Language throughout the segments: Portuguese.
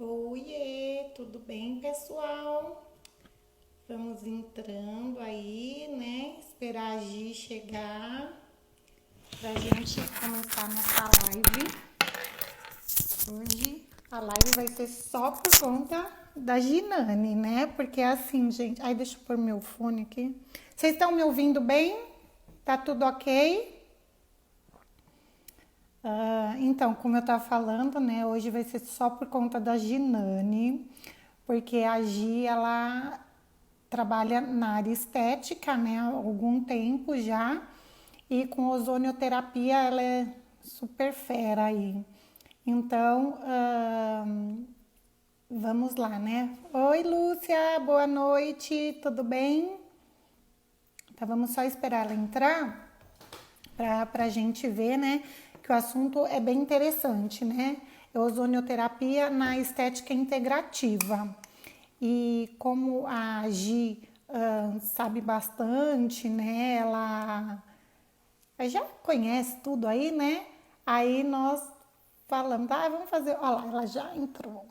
Oiê, tudo bem, pessoal? Vamos entrando aí, né? Esperar a Gi chegar pra gente começar nossa live. Hoje a live vai ser só por conta da Ginane, né? Porque é assim, gente. Ai, deixa eu pôr meu fone aqui. Vocês estão me ouvindo bem? Tá tudo ok? Então, como eu estava falando, né, hoje vai ser só por conta da Ginane, porque a Gi, ela trabalha na área estética, né, há algum tempo já, e com ozonioterapia ela é super fera aí. Então, vamos lá, né? Oi, Lúcia, boa noite, tudo bem? Então, vamos só esperar ela entrar para a gente ver, né, que o assunto é bem interessante, né? É ozonioterapia na estética integrativa. E como a Gi sabe bastante, né? Ela já conhece tudo aí, né? Aí nós falamos, vamos fazer. Olha lá, ela já entrou.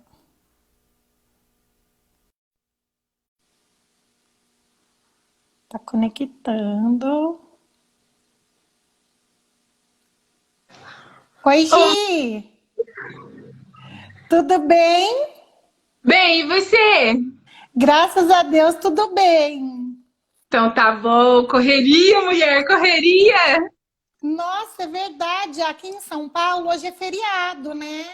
Tá conectando. Oi, Ô, Gi! Tudo bem? bem, e você? Graças a Deus, tudo bem. Então tá bom, correria, mulher, correria. Nossa, é verdade. Aqui em São Paulo hoje é feriado, né?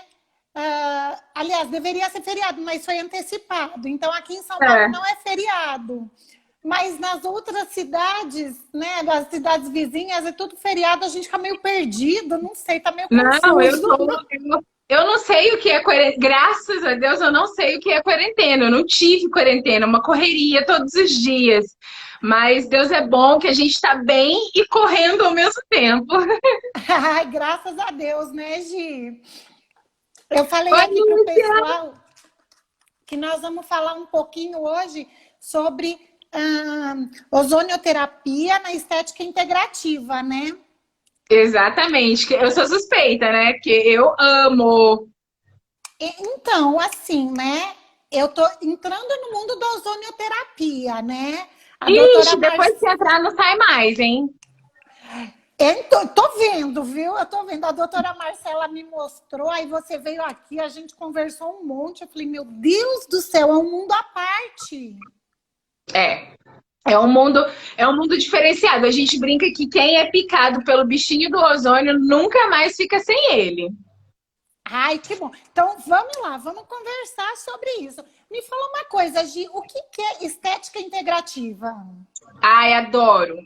Aliás, deveria ser feriado, mas foi antecipado. Então, aqui em São Paulo É. não é feriado. Mas nas outras cidades, né, das cidades vizinhas, é tudo feriado, a gente fica meio perdido, não sei, tá meio Não, confuso. eu não sei o que é quarentena. Graças a Deus, eu não sei o que é quarentena. Eu não tive quarentena, uma correria todos os dias. Mas Deus é bom que a gente tá bem e correndo ao mesmo tempo. Ai, graças a Deus, né, Gi? Eu falei Oi, aqui pro Lúcia. pessoal que nós vamos falar um pouquinho hoje sobre ozonioterapia na estética integrativa, né? Exatamente, que eu sou suspeita, né? Porque eu amo. Então, assim, né? Eu tô entrando no mundo da ozonioterapia, né? A doutora Ixi, depois que Marcia. entrar, não sai mais, hein? Tô vendo, viu? Eu tô vendo. A doutora Marcela me mostrou, aí você veio aqui, a gente conversou um monte. Eu falei, meu Deus do céu, é um mundo à parte. É. É um mundo diferenciado. A gente brinca que quem é picado pelo bichinho do ozônio nunca mais fica sem ele. Ai, que bom. Então, vamos lá, vamos conversar sobre isso. Me fala uma coisa, Gi, o que é estética integrativa? Ai, adoro.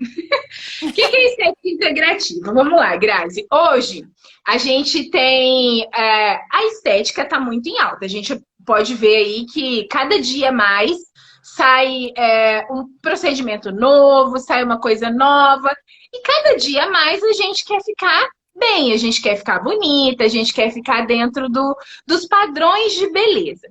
O que é estética integrativa? Vamos lá, Grazi. Hoje a gente tem. A estética está muito em alta. A gente pode ver aí que cada dia mais sai um procedimento novo, sai uma coisa nova. E cada dia mais a gente quer ficar bem, a gente quer ficar bonita, a gente quer ficar dentro dos padrões de beleza.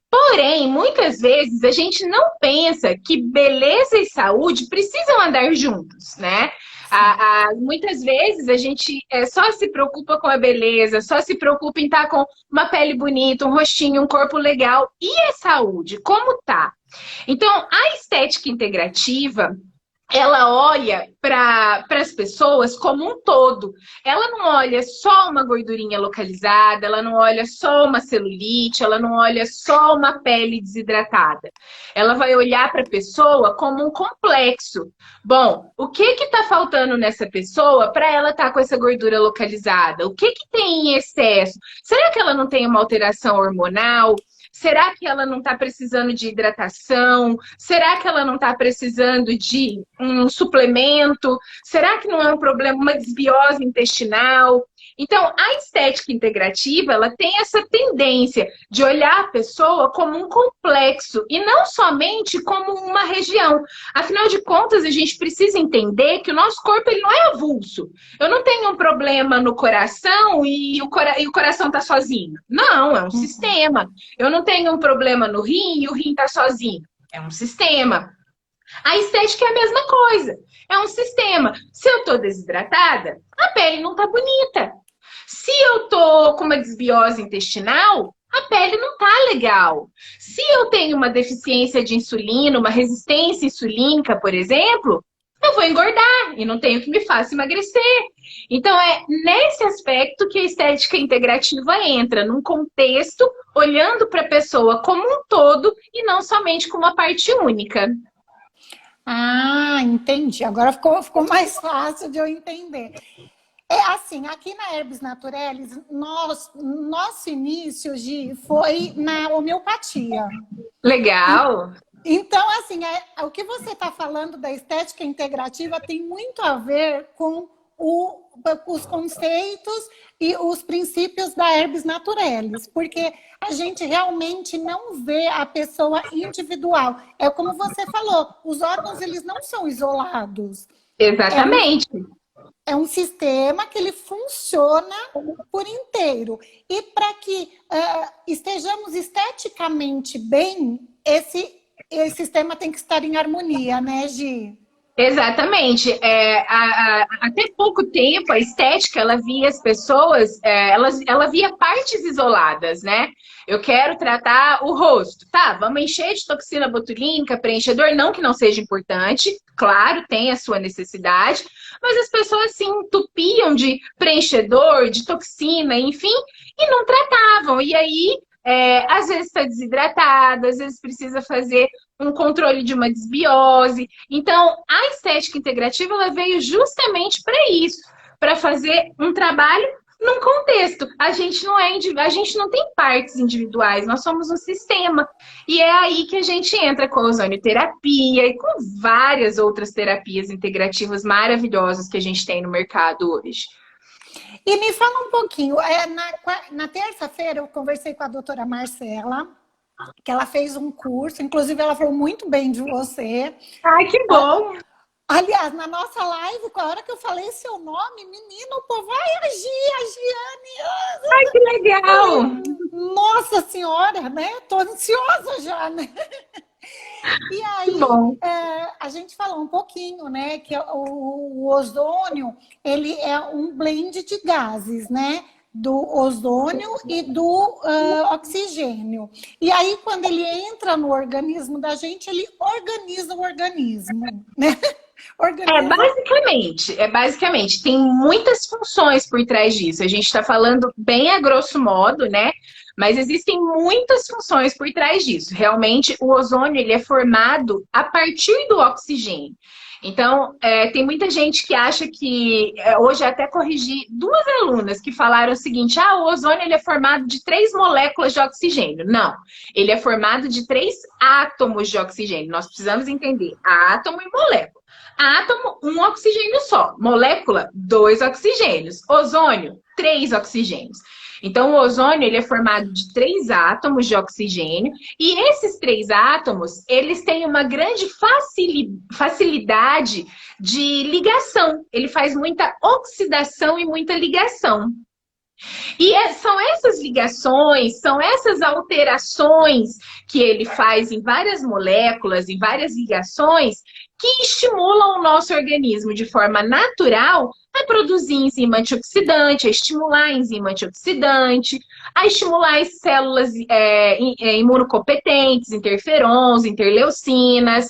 Porém, muitas vezes a gente não pensa que beleza e saúde precisam andar juntos, né? Sim. Muitas vezes a gente só se preocupa com a beleza, só se preocupa em estar com uma pele bonita, um rostinho, um corpo legal. E a saúde, como tá? Então, a estética integrativa, ela olha para as pessoas como um todo. Ela não olha só uma gordurinha localizada, ela não olha só uma celulite, ela não olha só uma pele desidratada. Ela vai olhar para a pessoa como um complexo. Bom, o que está faltando nessa pessoa para ela estar com essa gordura localizada? O que tem em excesso? Será que ela não tem uma alteração hormonal? Será que ela não está precisando de hidratação? Será que ela não está precisando de um suplemento? Será que não é um problema, uma desbiose intestinal? Então, a estética integrativa, ela tem essa tendência de olhar a pessoa como um complexo e não somente como uma região. Afinal de contas, a gente precisa entender que o nosso corpo ele não é avulso. Eu não tenho um problema no coração e o coração está sozinho. Não, é um sistema. Eu não tenho um problema no rim e o rim está sozinho. É um sistema. A estética é a mesma coisa. É um sistema. Se eu estou desidratada, a pele não está bonita. Se eu tô com uma desbiose intestinal, a pele não tá legal. Se eu tenho uma deficiência de insulina, uma resistência insulínica, por exemplo, eu vou engordar e não tenho que me faça emagrecer. Então é nesse aspecto que a estética integrativa entra, num contexto, olhando para a pessoa como um todo e não somente como uma parte única. Ah, entendi. Agora ficou mais fácil de eu entender. É assim, aqui na Herbes Naturalis, nosso início, Gi, foi na homeopatia. Legal. Então, assim, o que você está falando da estética integrativa tem muito a ver com os conceitos e os princípios da Herbes Naturalis, porque a gente realmente não vê a pessoa individual. É como você falou, os órgãos eles não são isolados. É um, Exatamente. é um sistema que ele funciona por inteiro. E para que estejamos esteticamente bem, esse sistema tem que estar em harmonia, né, Gi? Exatamente. Até pouco tempo, a estética, ela via as pessoas, ela via partes isoladas, né? Eu quero tratar o rosto. Tá, vamos encher de toxina botulínica, preenchedor, não que não seja importante, claro, tem a sua necessidade, mas as pessoas se entupiam de preenchedor, de toxina, enfim, e não tratavam. E aí, às vezes está desidratada, às vezes precisa fazer um controle de uma desbiose. Então, a estética integrativa ela veio justamente para isso, para fazer um trabalho num contexto. A gente a gente não tem partes individuais, nós somos um sistema. E é aí que a gente entra com a ozonioterapia e com várias outras terapias integrativas maravilhosas que a gente tem no mercado hoje. E me fala um pouquinho, na terça-feira eu conversei com a doutora Marcela, que ela fez um curso, inclusive ela falou muito bem de você. Ai, que bom! Aliás, na nossa live, com a hora que eu falei seu nome, menino, o povo, ai, a Giane! Ai, que legal! Nossa Senhora, né? Tô ansiosa já, né? E aí, a gente falou um pouquinho, né, que o ozônio, ele é um blend de gases, né? Do ozônio e do oxigênio. E aí, quando ele entra no organismo da gente, ele organiza o organismo, né? Basicamente, tem muitas funções por trás disso. A gente está falando bem a grosso modo, né? Mas existem muitas funções por trás disso. Realmente, o ozônio ele é formado a partir do oxigênio. Então, tem muita gente que acha que... hoje até corrigi duas alunas que falaram o seguinte, o ozônio ele é formado de 3 moléculas de oxigênio. Não, ele é formado de 3 átomos de oxigênio. Nós precisamos entender átomo e molécula. Átomo, 1 oxigênio só. Molécula, 2 oxigênios. Ozônio, 3 oxigênios. Então, o ozônio ele é formado de 3 átomos de oxigênio e esses 3 átomos, eles têm uma grande facilidade de ligação. Ele faz muita oxidação e muita ligação. E são essas ligações, são essas alterações que ele faz em várias moléculas, em várias ligações, que estimulam o nosso organismo de forma natural a produzir enzima antioxidante, a estimular a enzima antioxidante, a estimular as células imunocompetentes, interferons, interleucinas,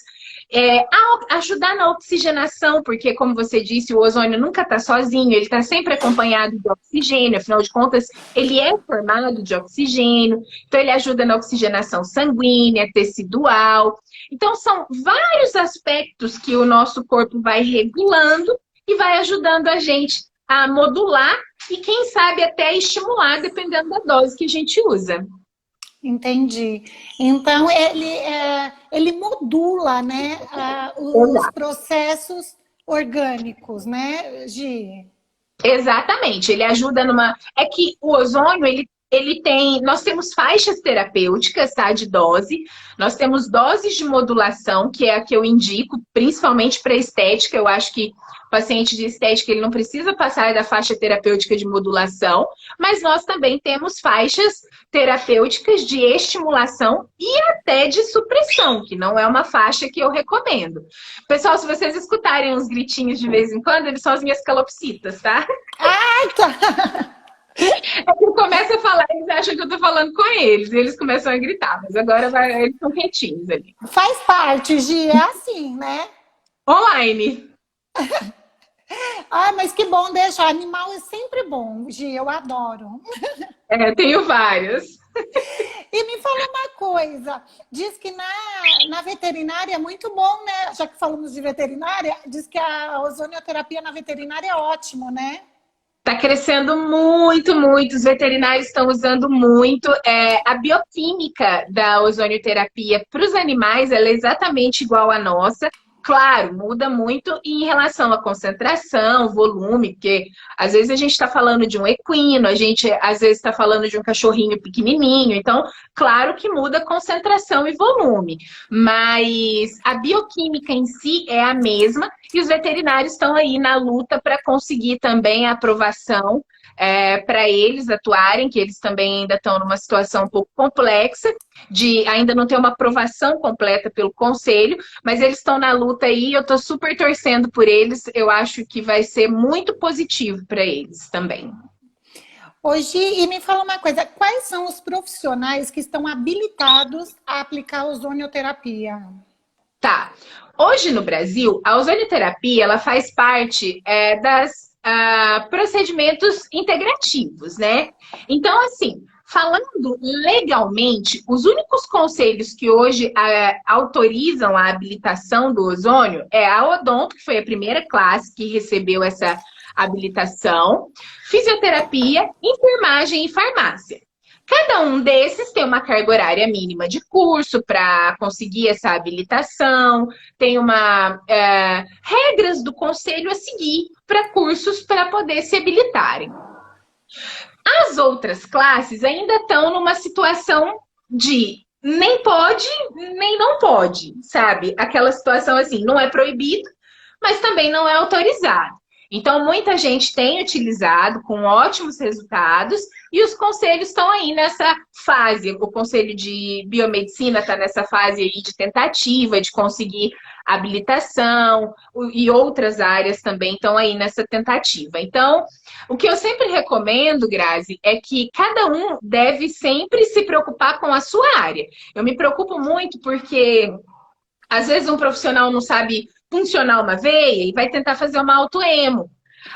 a ajudar na oxigenação, porque, como você disse, o ozônio nunca está sozinho, ele está sempre acompanhado de oxigênio, afinal de contas, ele é formado de oxigênio, então ele ajuda na oxigenação sanguínea, tecidual. Então, são vários aspectos que o nosso corpo vai regulando e vai ajudando a gente a modular e, quem sabe, até estimular, dependendo da dose que a gente usa. Entendi. Então, ele modula, né, os processos orgânicos, né, Gi? Exatamente. Ele ajuda numa... É que o ozônio, ele tem... Nós temos faixas terapêuticas, tá, de dose. Nós temos doses de modulação, que é a que eu indico, principalmente para estética. Eu acho que o paciente de estética ele não precisa passar da faixa terapêutica de modulação, mas nós também temos faixas terapêuticas de estimulação e até de supressão, que não é uma faixa que eu recomendo. Pessoal, se vocês escutarem uns gritinhos de vez em quando, eles são as minhas calopsitas, tá? Ai, tá! Eu começo a falar, eles acham que eu tô falando com eles. E eles começam a gritar, mas agora eles estão quietinhos ali. Faz parte, Gi, é assim, né? Online. Ah, mas que bom, deixa. Animal é sempre bom, Gi, eu adoro. É, tenho vários. E me fala uma coisa, diz que na veterinária é muito bom, né? Já que falamos de veterinária, diz que a ozonioterapia na veterinária é ótimo, né? Está crescendo muito, muito. Os veterinários estão usando muito. A bioquímica da ozonioterapia para os animais ela é exatamente igual à nossa. Claro, muda muito em relação à concentração, volume, porque às vezes a gente está falando de um equino, a gente às vezes está falando de um cachorrinho pequenininho. Então, claro que muda a concentração e volume, mas a bioquímica em si é a mesma. E os veterinários estão aí na luta para conseguir também a aprovação para eles atuarem, que eles também ainda estão numa situação um pouco complexa, de ainda não ter uma aprovação completa pelo conselho, mas eles estão na luta aí, eu estou super torcendo por eles, eu acho que vai ser muito positivo para eles também. Hoje, e me fala uma coisa, quais são os profissionais que estão habilitados a aplicar ozonioterapia? Tá. Hoje no Brasil, a ozonioterapia ela faz parte das procedimentos integrativos, né? Então, assim, falando legalmente, os únicos conselhos que hoje autorizam a habilitação do ozônio é a Odonto, que foi a primeira classe que recebeu essa habilitação, fisioterapia, enfermagem e farmácia. Cada um desses tem uma carga horária mínima de curso para conseguir essa habilitação, tem regras do conselho a seguir para cursos para poder se habilitarem. As outras classes ainda estão numa situação de nem pode, nem não pode, sabe? Aquela situação assim, não é proibido, mas também não é autorizado. Então, muita gente tem utilizado com ótimos resultados e os conselhos estão aí nessa fase. O Conselho de Biomedicina está nessa fase aí de tentativa de conseguir habilitação e outras áreas também estão aí nessa tentativa. Então, o que eu sempre recomendo, Grazi, é que cada um deve sempre se preocupar com a sua área. Eu me preocupo muito porque às vezes um profissional não sabe funcionar uma veia e vai tentar fazer uma autoemo.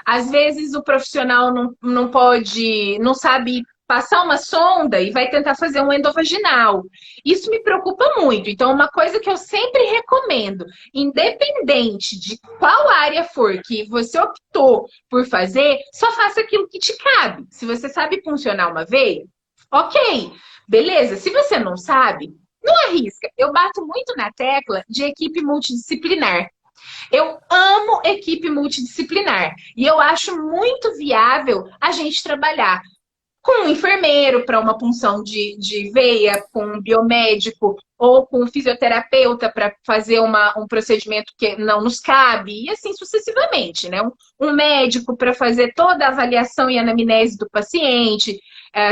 Às vezes o profissional não pode, não sabe passar uma sonda e vai tentar fazer um endovaginal. Isso me preocupa muito. Então, uma coisa que eu sempre recomendo, independente de qual área for que você optou por fazer, só faça aquilo que te cabe. Se você sabe funcionar uma veia, ok, beleza. Se você não sabe, não arrisca. Eu bato muito na tecla de equipe multidisciplinar. Eu amo equipe multidisciplinar. E eu acho muito viável a gente trabalhar com um enfermeiro para uma punção de veia, com um biomédico ou com um fisioterapeuta para fazer um procedimento que não nos cabe, e assim sucessivamente, né? Um médico para fazer toda a avaliação e anamnese do paciente,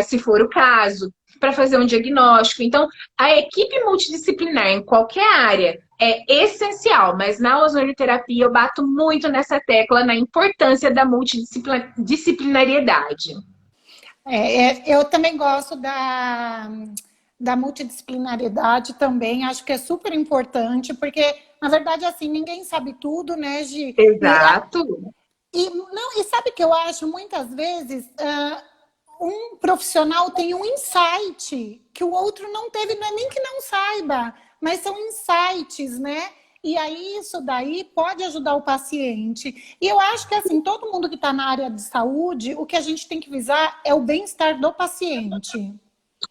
se for o caso, para fazer um diagnóstico. Então, a equipe multidisciplinar em qualquer área é essencial, mas na ozonioterapia eu bato muito nessa tecla na importância da multidisciplinariedade. Eu também gosto da multidisciplinariedade também, acho que é super importante, porque, na verdade, assim, ninguém sabe tudo, né, Gi? Exato. E sabe que eu acho, muitas vezes, um profissional tem um insight que o outro não teve, não é nem que não saiba, mas são insights, né? E aí isso daí pode ajudar o paciente. E eu acho que assim, todo mundo que está na área de saúde, o que a gente tem que visar é o bem-estar do paciente.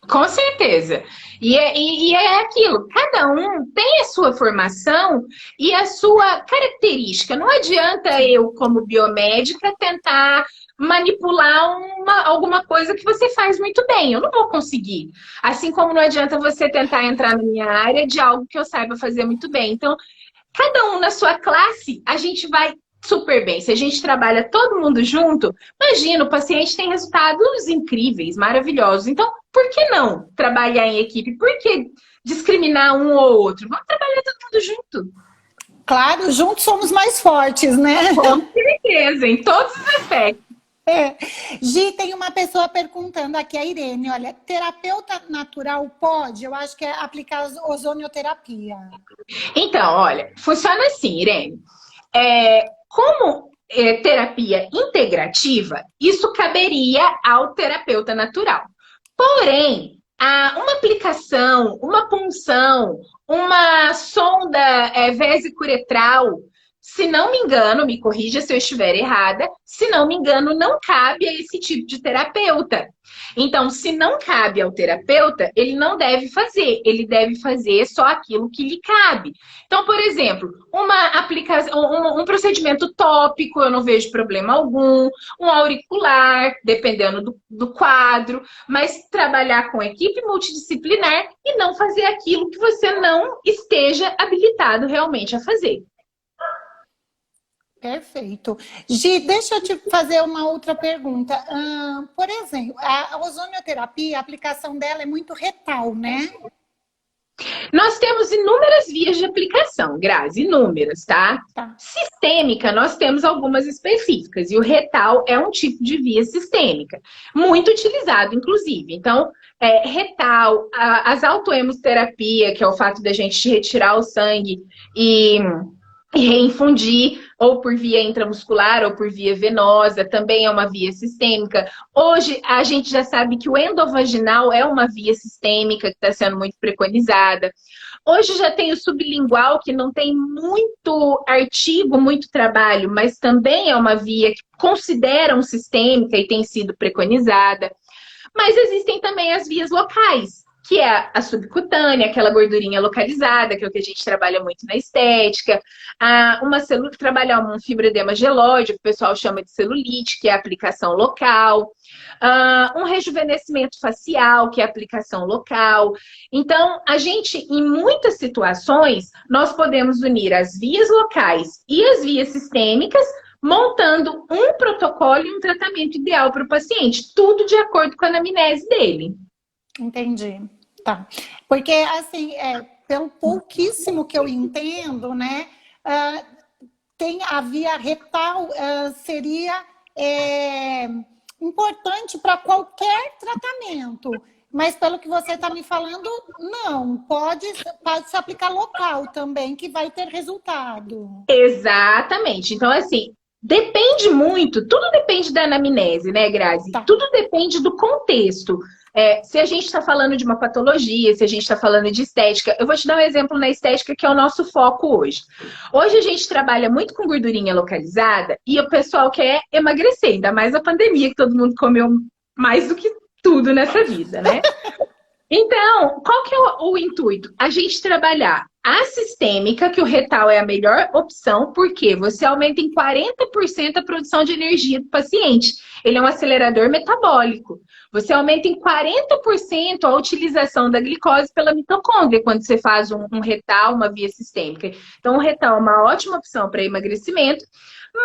Com certeza. E é aquilo, cada um tem a sua formação e a sua característica. Não adianta eu, como biomédica, tentar manipular alguma coisa que você faz muito bem. Eu não vou conseguir. Assim como não adianta você tentar entrar na minha área de algo que eu saiba fazer muito bem. Então, cada um na sua classe, a gente vai super bem. Se a gente trabalha todo mundo junto, imagina, o paciente tem resultados incríveis, maravilhosos. Então, por que não trabalhar em equipe? Por que discriminar um ou outro? Vamos trabalhar todo mundo junto. Claro, juntos somos mais fortes, né? Com certeza, em todos os aspectos. É. Gi, tem uma pessoa perguntando aqui, a Irene, olha, terapeuta natural pode? Eu acho que é aplicar ozonioterapia. Então, olha, funciona assim, Irene. Como terapia integrativa, isso caberia ao terapeuta natural. Porém, uma aplicação, uma punção, uma sonda vesicuretral, se não me engano, me corrija se eu estiver errada, se não me engano, não cabe a esse tipo de terapeuta. Então, se não cabe ao terapeuta, ele deve fazer só aquilo que lhe cabe. Então, por exemplo, uma aplicação, um procedimento tópico, eu não vejo problema algum, um auricular, dependendo do quadro, mas trabalhar com equipe multidisciplinar e não fazer aquilo que você não esteja habilitado realmente a fazer. Perfeito. Gi, deixa eu te fazer uma outra pergunta. Por exemplo, a ozonioterapia, a aplicação dela é muito retal, né? Nós temos inúmeras vias de aplicação, Grazi, inúmeras, tá? Tá. Sistêmica, nós temos algumas específicas, e o retal é um tipo de via sistêmica, muito utilizado, inclusive. Então, retal, as autohemoterapia, que é o fato da gente retirar o sangue e reinfundir, ou por via intramuscular, ou por via venosa, também é uma via sistêmica. Hoje, a gente já sabe que o endovaginal é uma via sistêmica que está sendo muito preconizada. Hoje já tem o sublingual, que não tem muito artigo, muito trabalho, mas também é uma via que consideram sistêmica e tem sido preconizada. Mas existem também as vias locais, que é a subcutânea, aquela gordurinha localizada, que é o que a gente trabalha muito na estética. Trabalhar um fibroedema gelóide, que o pessoal chama de celulite, que é a aplicação local. Um rejuvenescimento facial, que é a aplicação local. Então, a gente, em muitas situações, nós podemos unir as vias locais e as vias sistêmicas, montando um protocolo e um tratamento ideal para o paciente, tudo de acordo com a anamnese dele. Entendi. Tá. Porque, assim, pelo pouquíssimo que eu entendo, né, tem a via retal, seria importante para qualquer tratamento. Mas, pelo que você está me falando, não. Pode se aplicar local também, que vai ter resultado. Exatamente. Então, assim, depende muito, tudo depende da anamnese, né, Grazi? Tá. Tudo depende do contexto. Se a gente está falando de uma patologia, se a gente está falando de estética, eu vou te dar um exemplo na estética que é o nosso foco hoje. Hoje a gente trabalha muito com gordurinha localizada e o pessoal quer emagrecer, ainda mais a pandemia, que todo mundo comeu mais do que tudo nessa vida, né? Então, qual que é o intuito? A gente trabalhar a sistêmica, que o retal é a melhor opção, porque você aumenta em 40% a produção de energia do paciente. Ele é um acelerador metabólico. Você aumenta em 40% a utilização da glicose pela mitocôndria quando você faz um retal, uma via sistêmica. Então, o retal é uma ótima opção para emagrecimento,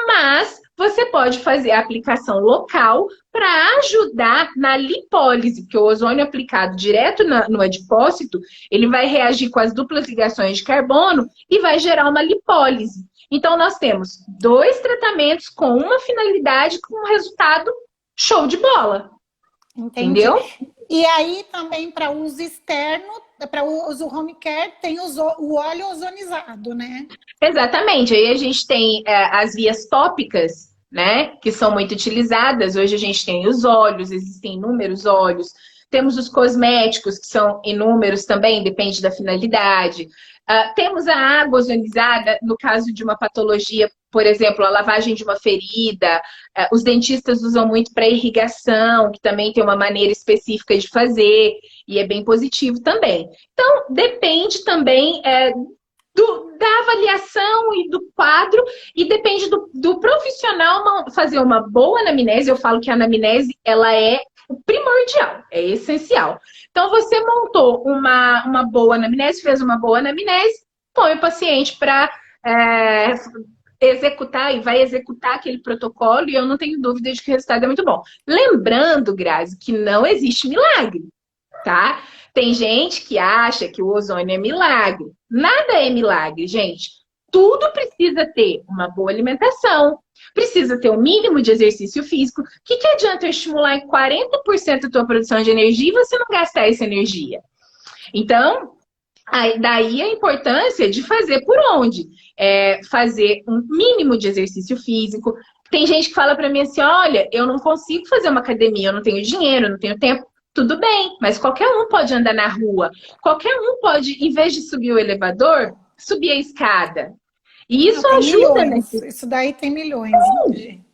mas você pode fazer a aplicação local para ajudar na lipólise, porque o ozônio aplicado direto no adipócito, ele vai reagir com as duplas ligações de carbono e vai gerar uma lipólise. Então, nós temos 2 tratamentos com uma finalidade, com um resultado show de bola. Entendi. Entendeu? E aí, também, para uso externo, para uso home care, tem o óleo ozonizado, né? Exatamente. Aí a gente tem as vias tópicas, né? Que são muito utilizadas. Hoje a gente tem os óleos, existem inúmeros óleos. Temos os cosméticos, que são inúmeros também, depende da finalidade. Temos a água ozonizada, no caso de uma patologia, por exemplo, a lavagem de uma ferida. Os dentistas usam muito para irrigação, que também tem uma maneira específica de fazer, e é bem positivo também. Então, depende também da avaliação e do quadro, e depende do profissional fazer uma boa anamnese. Eu falo que a anamnese, ela é o primordial, é essencial. Então, você montou uma boa anamnese, fez uma boa anamnese, põe o paciente para executar e vai executar aquele protocolo, e eu não tenho dúvida de que o resultado é muito bom. Lembrando, Grazi, que não existe milagre, tá? Tem gente que acha que o ozônio é milagre. Nada é milagre, gente. Tudo precisa ter uma boa alimentação, precisa ter o mínimo de exercício físico. O que adianta eu estimular em 40% a tua produção de energia e você não gastar essa energia? Então, daí a importância de fazer por onde? Fazer um mínimo de exercício físico. Tem gente que fala para mim assim, olha, eu não consigo fazer uma academia, eu não tenho dinheiro, eu não tenho tempo. Tudo bem, mas qualquer um pode andar na rua. Qualquer um pode, em vez de subir o elevador, subir a escada. E isso Tem ajuda, né? milhões. Isso daí tem milhões.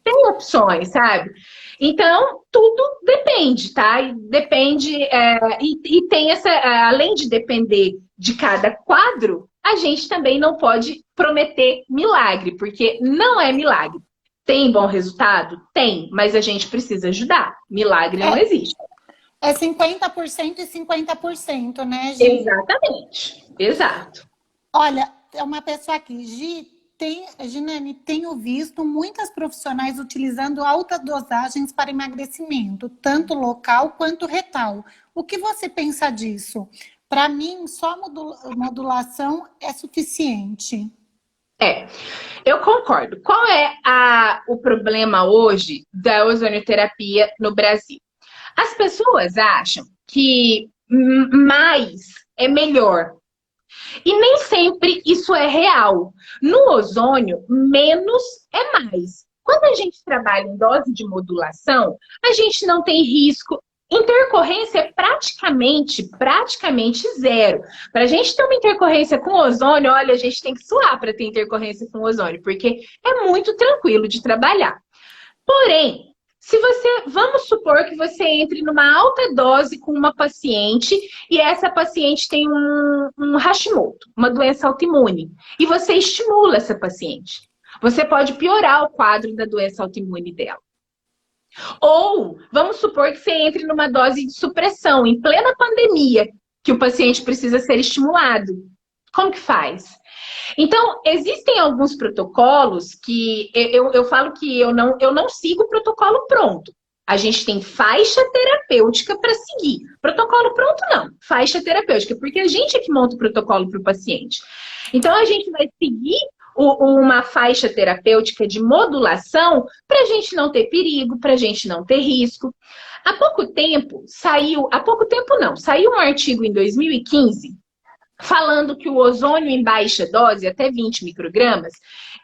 Tem opções, sabe? Então, tudo depende, tá? E depende, e tem essa, além de depender de cada quadro, a gente também não pode prometer milagre, porque não é milagre. Tem bom resultado? Tem, mas a gente precisa ajudar. Milagre não existe. É 50% e 50%, né, Gi? Exatamente, exato. Olha, é uma pessoa aqui, Ginane, tenho visto muitas profissionais utilizando altas dosagens para emagrecimento, tanto local quanto retal. O que você pensa disso? Para mim, só modulação é suficiente. Eu concordo. Qual é o problema hoje da ozonioterapia no Brasil? As pessoas acham que mais é melhor. E nem sempre isso é real. No ozônio, menos é mais. Quando a gente trabalha em dose de modulação, a gente não tem risco. Intercorrência é praticamente zero. Para a gente ter uma intercorrência com ozônio, olha, a gente tem que suar para ter intercorrência com ozônio, porque é muito tranquilo de trabalhar. Porém, vamos supor que você entre numa alta dose com uma paciente e essa paciente tem um Hashimoto, uma doença autoimune, e você estimula essa paciente. Você pode piorar o quadro da doença autoimune dela. Ou, vamos supor que você entre numa dose de supressão, em plena pandemia, que o paciente precisa ser estimulado. Como que faz? Então, existem alguns protocolos que eu falo que eu não sigo o protocolo pronto. A gente tem faixa terapêutica para seguir. Protocolo pronto, não. Faixa terapêutica, porque a gente é que monta o protocolo para o paciente. Então, a gente vai seguir uma faixa terapêutica de modulação para a gente não ter perigo, para a gente não ter risco. Há pouco tempo saiu um artigo em 2015 falando que o ozônio em baixa dose, até 20 microgramas,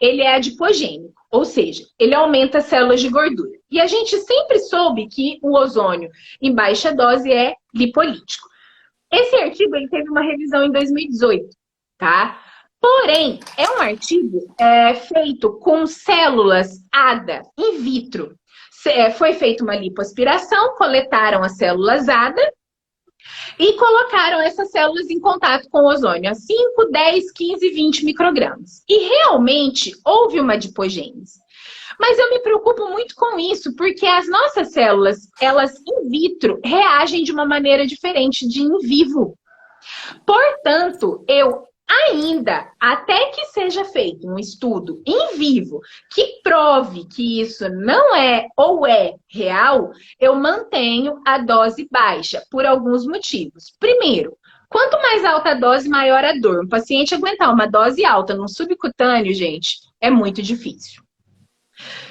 ele é adipogênico, ou seja, ele aumenta as células de gordura. E a gente sempre soube que o ozônio em baixa dose é lipolítico. Esse artigo ele teve uma revisão em 2018, tá? Porém, é um artigo feito com células ADA in vitro. Foi feita uma lipoaspiração, coletaram as células ADA e colocaram essas células em contato com o ozônio a 5, 10, 15, 20 microgramas. E realmente houve uma adipogênese. Mas eu me preocupo muito com isso, porque as nossas células, elas in vitro, reagem de uma maneira diferente de in vivo. Portanto, até que seja feito um estudo em vivo que prove que isso não é ou é real, eu mantenho a dose baixa por alguns motivos. Primeiro, quanto mais alta a dose, maior a dor. Um paciente aguentar uma dose alta no subcutâneo, gente, é muito difícil.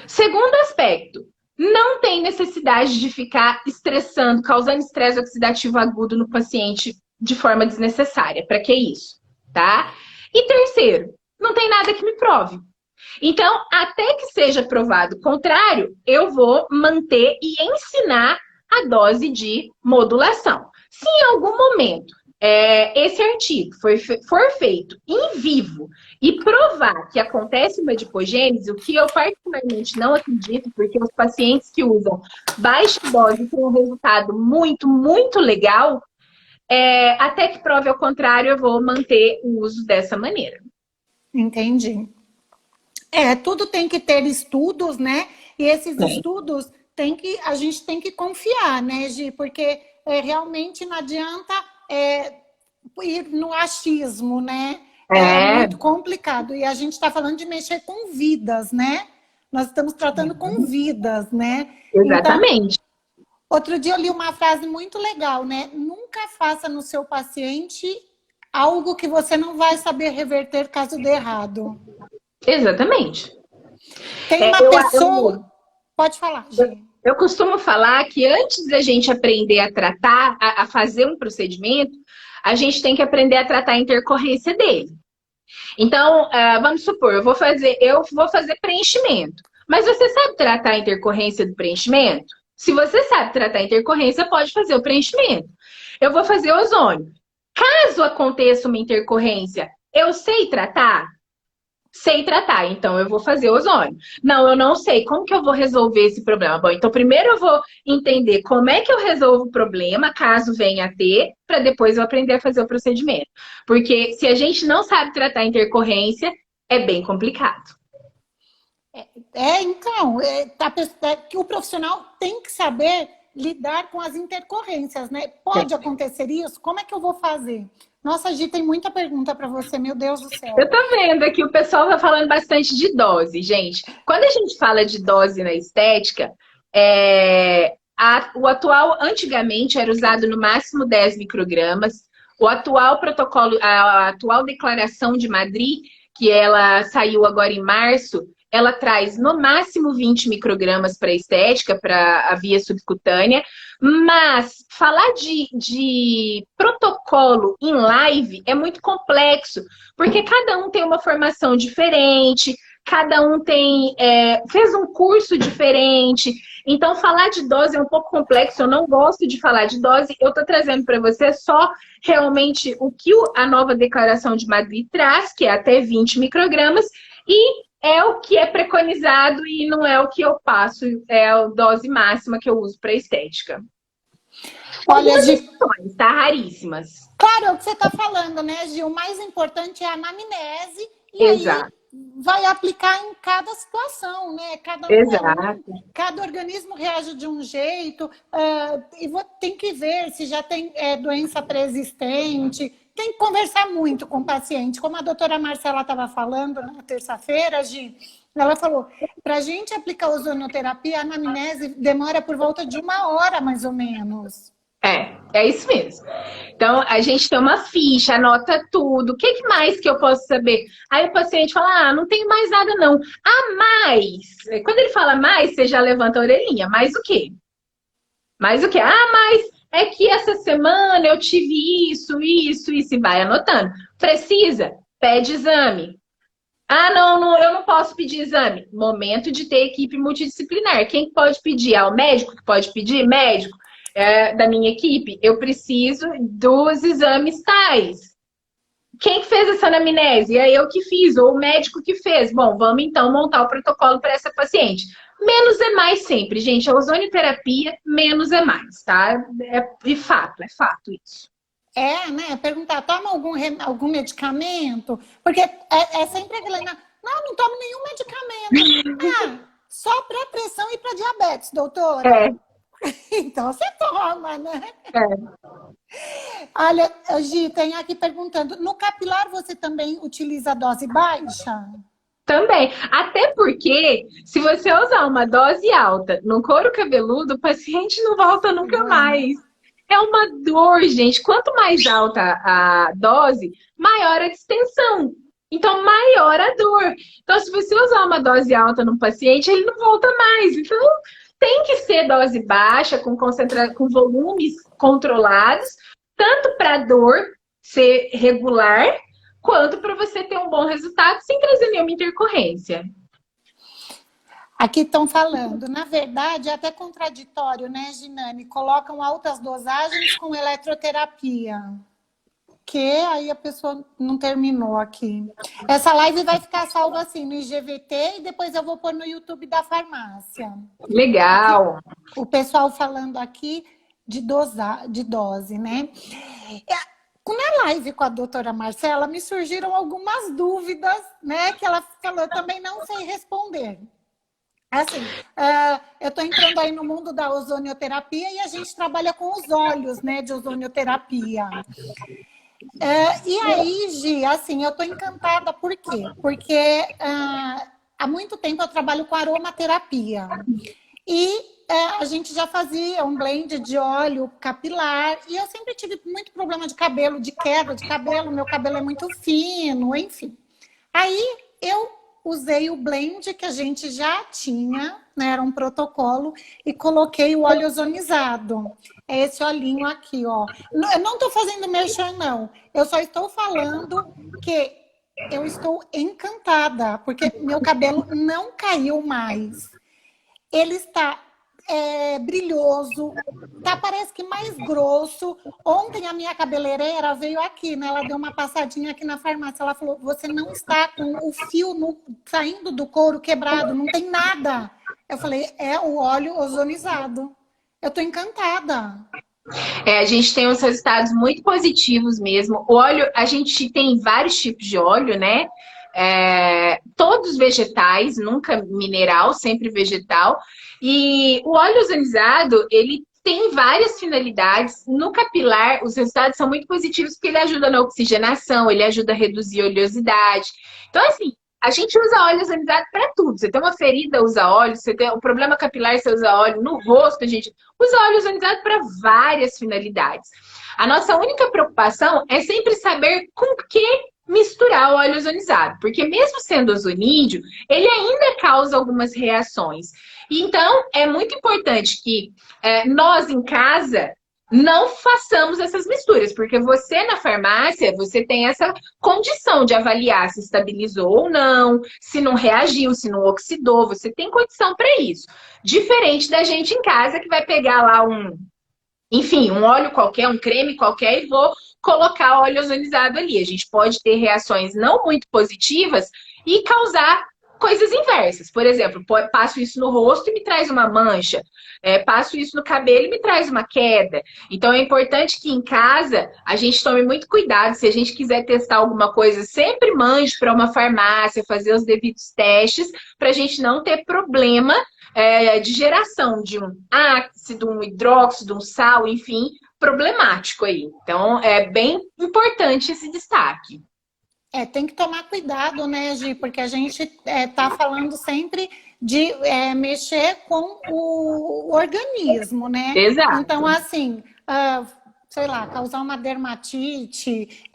Segundo aspecto, não tem necessidade de ficar estressando, causando estresse oxidativo agudo no paciente de forma desnecessária. Para que isso? Tá? E terceiro, não tem nada que me prove. Então, até que seja provado o contrário, eu vou manter e ensinar a dose de modulação. Se em algum momento esse artigo for feito em vivo e provar que acontece uma adipogênese, o que eu particularmente não acredito, porque os pacientes que usam baixa dose têm um resultado muito, muito legal, até que prove ao contrário, eu vou manter o uso dessa maneira. Entendi. Tudo tem que ter estudos, né? E esses estudos a gente tem que confiar, né, Gi? Porque realmente não adianta ir no achismo, né? É muito complicado. E a gente está falando de mexer com vidas, né? Nós estamos tratando com vidas, né? Exatamente. Então, outro dia eu li uma frase muito legal, né? Nunca faça no seu paciente algo que você não vai saber reverter caso dê errado. Exatamente. Tem É, uma pessoa... Pode falar, Gi. eu costumo falar que antes da gente aprender a tratar, a fazer um procedimento, a gente tem que aprender a tratar a intercorrência dele. Então, vamos supor, eu vou fazer preenchimento. Mas você sabe tratar a intercorrência do preenchimento? Se você sabe tratar a intercorrência, pode fazer o preenchimento. Eu vou fazer ozônio. Caso aconteça uma intercorrência, eu sei tratar? Sei tratar, então eu vou fazer ozônio. Não, eu não sei. Como que eu vou resolver esse problema? Bom, então primeiro eu vou entender como é que eu resolvo o problema, caso venha a ter, para depois eu aprender a fazer o procedimento. Porque se a gente não sabe tratar a intercorrência, é bem complicado. Então, que o profissional tem que saber lidar com as intercorrências, né? Pode acontecer isso? Como é que eu vou fazer? Nossa, Gi, tem muita pergunta para você, meu Deus do céu. Eu tô vendo aqui, o pessoal tá falando bastante de dose, gente. Quando a gente fala de dose na estética, o atual, antigamente, era usado no máximo 10 microgramas. O atual protocolo, a atual declaração de Madrid, que ela saiu agora em março, ela traz no máximo 20 microgramas para estética, para a via subcutânea. Mas falar de protocolo em live é muito complexo, porque cada um tem uma formação diferente, cada um fez um curso diferente. Então, falar de dose é um pouco complexo. Eu não gosto de falar de dose. Eu estou trazendo para você só realmente o que a nova declaração de Madrid traz, que é até 20 microgramas, e é o que é preconizado e não é o que eu passo, é a dose máxima que eu uso para estética. Olha, Gi, tá? Raríssimas. claro, é o que você está falando, né, Gi? O mais importante é a anamnese e Exato. aí vai aplicar em cada situação, né? Cada organismo reage de um jeito, e tem que ver se já tem doença pré-existente. Tem que conversar muito com o paciente. Como a doutora Marcela estava falando na terça-feira, Gi, ela falou, para a gente aplicar ozonioterapia, a anamnese demora por volta de 1 hora, mais ou menos. É isso mesmo. Então, a gente tem uma ficha, anota tudo. O que mais que eu posso saber? Aí o paciente fala, não tenho mais nada não. Mais. Quando ele fala mais, você já levanta a orelhinha. Mais o quê? Mais o quê? Mas é que essa semana eu tive isso, e vai anotando. Precisa? Pede exame. Não, eu não posso pedir exame. Momento de ter equipe multidisciplinar. Quem pode pedir? O médico que pode pedir? Médico. Da minha equipe, eu preciso dos exames tais. Quem que fez essa anamnese? É eu que fiz, ou o médico que fez. Bom, vamos então montar o protocolo para essa paciente. Menos é mais sempre, gente. A ozonioterapia, menos é mais, tá? É fato isso. Né? Perguntar, toma algum medicamento? Porque sempre aquela, não tomo nenhum medicamento. Só para pressão e para diabetes, doutora. Então você toma, né? Olha, Gi, tem aqui perguntando, no capilar você também utiliza dose baixa? Também. Até porque, se você usar uma dose alta no couro cabeludo, o paciente não volta nunca mais. É uma dor, gente. Quanto mais alta a dose, maior a distensão. Então, maior a dor. Então, se você usar uma dose alta no paciente, ele não volta mais. Então, tem que ser dose baixa, com volumes controlados, tanto para a dor ser regular, quanto para você ter um bom resultado sem trazer nenhuma intercorrência. Aqui estão falando, na verdade, é até contraditório, né, Ginane? Colocam altas dosagens com eletroterapia. Que aí a pessoa não terminou aqui. Essa live vai ficar salva assim no IGVT e depois eu vou pôr no YouTube da farmácia. Legal! Aqui, o pessoal falando aqui de dose, né? Na live com a doutora Marcela, me surgiram algumas dúvidas, né? Que ela falou, eu também não sei responder. Assim, eu estou entrando aí no mundo da ozonioterapia e a gente trabalha com os olhos, né? De ozonioterapia. E aí, Gi, assim, eu estou encantada, por quê? Porque há muito tempo eu trabalho com aromaterapia. E a gente já fazia um blend de óleo capilar. E eu sempre tive muito problema de cabelo, de queda de cabelo. Meu cabelo é muito fino, enfim. Aí eu usei o blend que a gente já tinha, né? Era um protocolo, e coloquei o óleo ozonizado. É esse olhinho aqui, ó. Eu não estou fazendo merchan, não. Eu só estou falando que eu estou encantada, porque meu cabelo não caiu mais. Ele está brilhoso, tá, parece que mais grosso. Ontem a minha cabeleireira veio aqui, né? Ela deu uma passadinha aqui na farmácia. Ela falou: você não está com o fio saindo do couro quebrado, não tem nada. Eu falei: é o óleo ozonizado. Eu tô encantada. A gente tem uns resultados muito positivos mesmo. O óleo, a gente tem vários tipos de óleo, né? Todos vegetais, nunca mineral, sempre vegetal. E o óleo ozonizado, ele tem várias finalidades. No capilar, os resultados são muito positivos porque ele ajuda na oxigenação, ele ajuda a reduzir a oleosidade. Então, assim, a gente usa óleo ozonizado para tudo. Você tem uma ferida, usa óleo. Você tem um problema capilar, você usa óleo. No rosto, a gente usa óleo ozonizado para várias finalidades. A nossa única preocupação é sempre saber com que misturar o óleo ozonizado, porque mesmo sendo ozonídeo, ele ainda causa algumas reações. Então, é muito importante que nós em casa não façamos essas misturas, porque você na farmácia, você tem essa condição de avaliar se estabilizou ou não, se não reagiu, se não oxidou, você tem condição para isso. Diferente da gente em casa que vai pegar lá enfim, um óleo qualquer, um creme qualquer, e vou colocar óleo ozonizado ali. A gente pode ter reações não muito positivas e causar coisas inversas. Por exemplo, passo isso no rosto e me traz uma mancha. Passo isso no cabelo e me traz uma queda. Então, é importante que em casa a gente tome muito cuidado. Se a gente quiser testar alguma coisa, sempre mande para uma farmácia, fazer os devidos testes, para a gente não ter problema de geração de um ácido, um hidróxido, um sal, enfim, problemático aí. Então, é bem importante esse destaque. Tem que tomar cuidado, né, Gi? Porque a gente tá falando sempre de mexer com o organismo, né? Exato. Então, assim, sei lá, causar uma dermatite,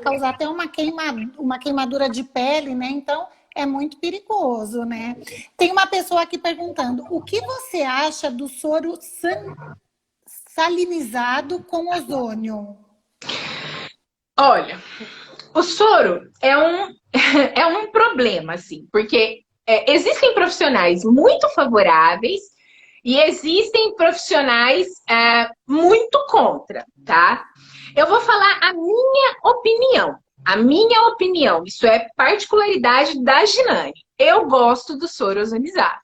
causar até uma queimadura de pele, né? Então, é muito perigoso, né? Tem uma pessoa aqui perguntando: o que você acha do soro salinizado com ozônio? Olha, o soro é um problema, assim, porque existem profissionais muito favoráveis e existem profissionais muito contra, tá? Eu vou falar a minha opinião. A minha opinião, isso é particularidade da Ginane. Eu gosto do soro ozonizado.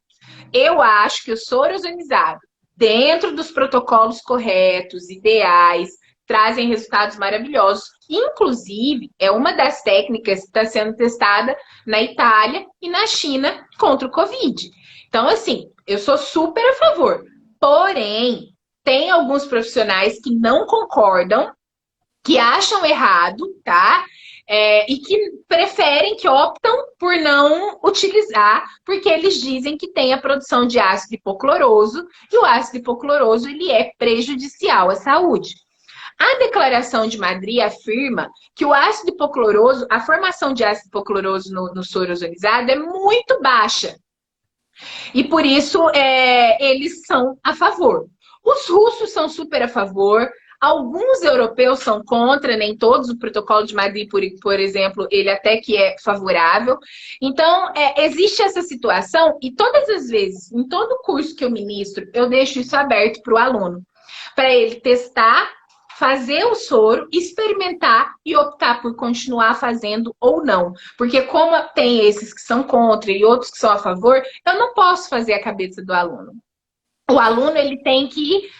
Eu acho que o soro ozonizado, dentro dos protocolos corretos, ideais, trazem resultados maravilhosos. Inclusive, é uma das técnicas que está sendo testada na Itália e na China contra o Covid. Então, assim, eu sou super a favor. Porém, tem alguns profissionais que não concordam, que acham errado, tá? E que preferem, que optam por não utilizar, porque eles dizem que tem a produção de ácido hipocloroso, e o ácido hipocloroso ele é prejudicial à saúde. A Declaração de Madrid afirma que o ácido hipocloroso, a formação de ácido hipocloroso no soro ozonizado é muito baixa. E por isso eles são a favor. Os russos são super a favor. Alguns europeus são contra, nem todos. O protocolo de Madrid, por exemplo, ele até que é favorável. Então, existe essa situação e todas as vezes, em todo curso que eu ministro, eu deixo isso aberto para o aluno, para ele testar, fazer o soro, experimentar e optar por continuar fazendo ou não. Porque como tem esses que são contra e outros que são a favor, eu não posso fazer a cabeça do aluno. O aluno ele tem que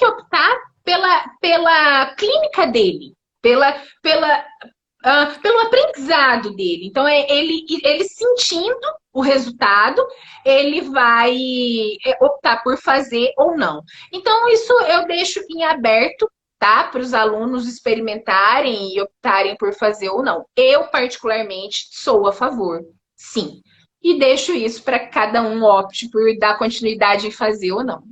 optar pela clínica dele, pelo aprendizado dele. Então, ele sentindo o resultado, ele vai optar por fazer ou não. Então, isso eu deixo em aberto, tá? Para os alunos experimentarem e optarem por fazer ou não. Eu, particularmente, sou a favor, sim. E deixo isso para que cada um opte por dar continuidade em fazer ou não.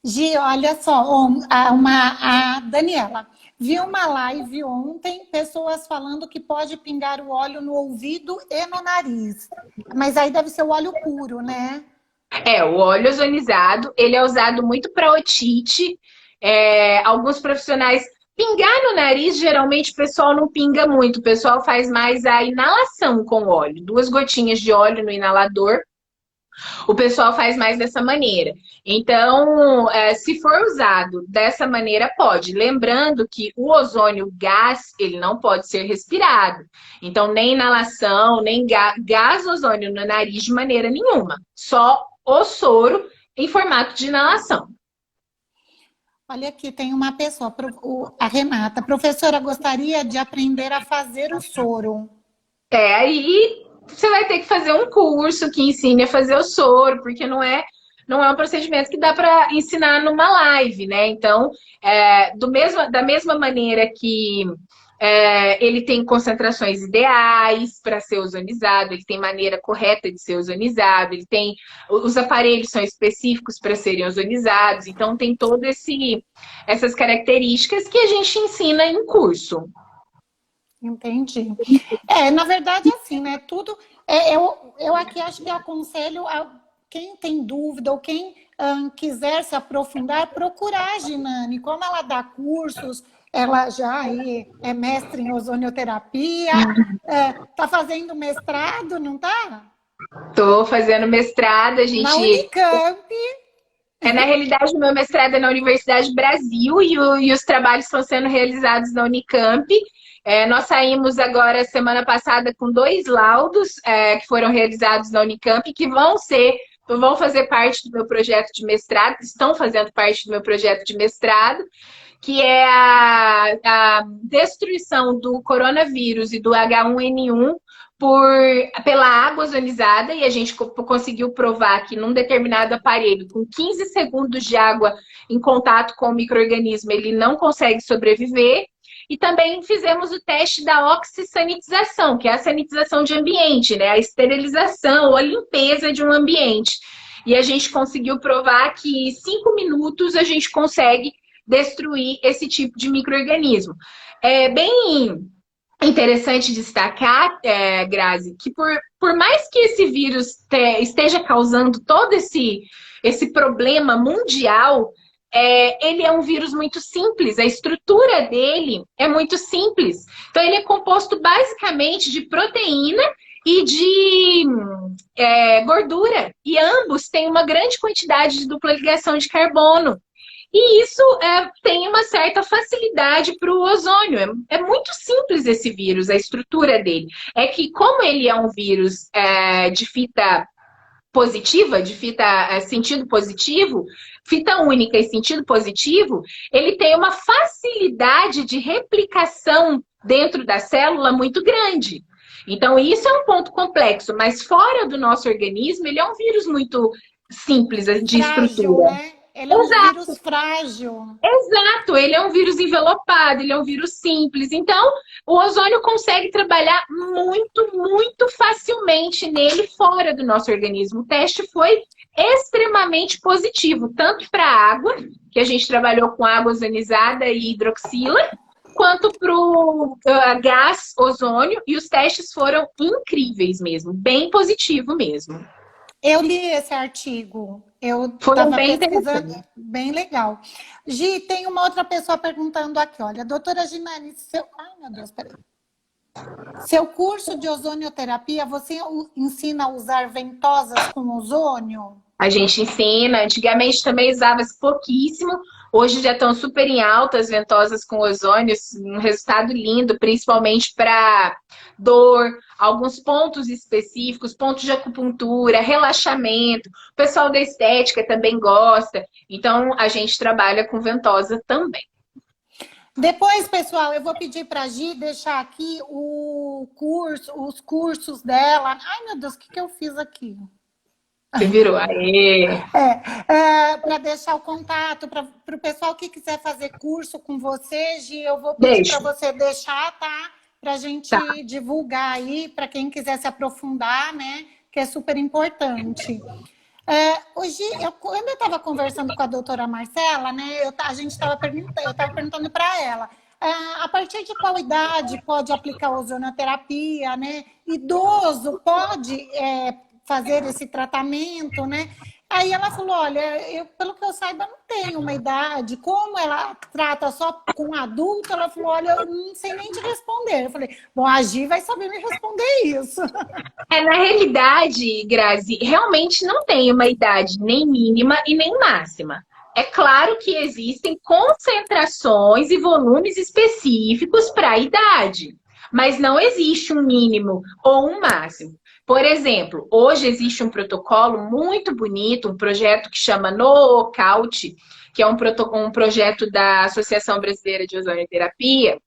Gi, olha só, a Daniela viu uma live ontem, pessoas falando que pode pingar o óleo no ouvido e no nariz. Mas aí deve ser o óleo puro, né? O óleo ozonizado, ele é usado muito para otite. Alguns profissionais pingar no nariz, geralmente o pessoal não pinga muito, o pessoal faz mais a inalação com óleo, 2 gotinhas de óleo no inalador. O pessoal faz mais dessa maneira. Então, se for usado dessa maneira, pode. Lembrando que o ozônio gás, ele não pode ser respirado. Então, nem inalação, nem gás ozônio no nariz de maneira nenhuma. Só o soro em formato de inalação. Olha aqui, tem uma pessoa, a Renata. Professora, gostaria de aprender a fazer o soro. Aí você vai ter que fazer um curso que ensine a fazer o soro, porque não é um procedimento que dá para ensinar numa live, né? Então, da mesma maneira que ele tem concentrações ideais para ser ozonizado, ele tem maneira correta de ser ozonizado, ele tem os aparelhos são específicos para serem ozonizados, então tem essas características que a gente ensina em curso. Entendi. Na verdade, assim, né? Tudo. Eu aqui acho que aconselho a quem tem dúvida ou quem quiser se aprofundar, procurar a Ginane. Como ela dá cursos, ela já aí é mestre em ozonioterapia, está fazendo mestrado, não está? Estou fazendo mestrado, a Na gente. Unicamp. Na realidade, o meu mestrado é na Universidade Brasil e os trabalhos estão sendo realizados na Unicamp. Nós saímos agora, semana passada, com 2 laudos que foram realizados na Unicamp, que vão fazer parte do meu projeto de mestrado, estão fazendo parte do meu projeto de mestrado, que é a destruição do coronavírus e do H1N1 pela água ozonizada, e a gente conseguiu provar que num determinado aparelho, com 15 segundos de água em contato com o micro-organismo, ele não consegue sobreviver. E também fizemos o teste da oxisanitização, que é a sanitização de ambiente, né? A esterilização ou a limpeza de um ambiente. E a gente conseguiu provar que em 5 minutos a gente consegue destruir esse tipo de micro-organismo. É bem interessante destacar, Grazi, que por mais que esse vírus esteja causando todo esse problema mundial, ele é um vírus muito simples, a estrutura dele é muito simples. Então, ele é composto basicamente de proteína e de gordura. E ambos têm uma grande quantidade de dupla ligação de carbono. E isso tem uma certa facilidade para o ozônio. É muito simples esse vírus, a estrutura dele. É que, como ele é um vírus de fita positiva, de fita sentido positivo, fita única e sentido positivo, ele tem uma facilidade de replicação dentro da célula muito grande. Então, isso é um ponto complexo, mas fora do nosso organismo, ele é um vírus muito simples de Frágil, estrutura. né? Ele é um vírus frágil. Exato, ele é um vírus envelopado, ele é um vírus simples. Então, o ozônio consegue trabalhar muito, muito facilmente nele fora do nosso organismo. O teste foi extremamente positivo, tanto para a água, que a gente trabalhou com água ozonizada e hidroxila, quanto para o gás ozônio, e os testes foram incríveis mesmo, bem positivo mesmo. Eu li esse artigo, eu Foram estava bem pesquisando, interessantes. bem legal. Gi, tem uma outra pessoa perguntando aqui, olha, doutora Ginane, ai meu Deus, peraí. Seu curso de ozonioterapia, você ensina a usar ventosas com ozônio? A gente ensina, antigamente também usava-se pouquíssimo, hoje já estão super em alta as ventosas com ozônio, um resultado lindo, principalmente para dor, alguns pontos específicos, pontos de acupuntura, relaxamento. O pessoal da estética também gosta, então a gente trabalha com ventosa também. Depois, pessoal, eu vou pedir para a Gi deixar aqui os cursos dela. Ai, meu Deus, o que eu fiz aqui? Você virou, aê! Para deixar o contato para o pessoal que quiser fazer curso com você, Gi, eu vou pedir Deixa. para você deixar, tá? Para a gente divulgar aí, para quem quiser se aprofundar, né? Que é super importante. Hoje, quando eu estava conversando com a doutora Marcela, né, a gente estava perguntando, eu estava perguntando para ela, a partir de qual idade pode aplicar ozonioterapia, né? Idoso pode fazer esse tratamento, né? Aí ela falou, olha, pelo que eu saiba, não tem uma idade. Como ela trata só com adulto, ela falou, olha, eu não sei nem te responder. Eu falei, bom, a Gi vai saber me responder isso. Na realidade, Grazi, realmente não tem uma idade nem mínima e nem máxima. É claro que existem concentrações e volumes específicos para a idade, mas não existe um mínimo ou um máximo. Por exemplo, hoje existe um protocolo muito bonito, um projeto que chama NooCaut, que é um projeto da Associação Brasileira de Ozonioterapia,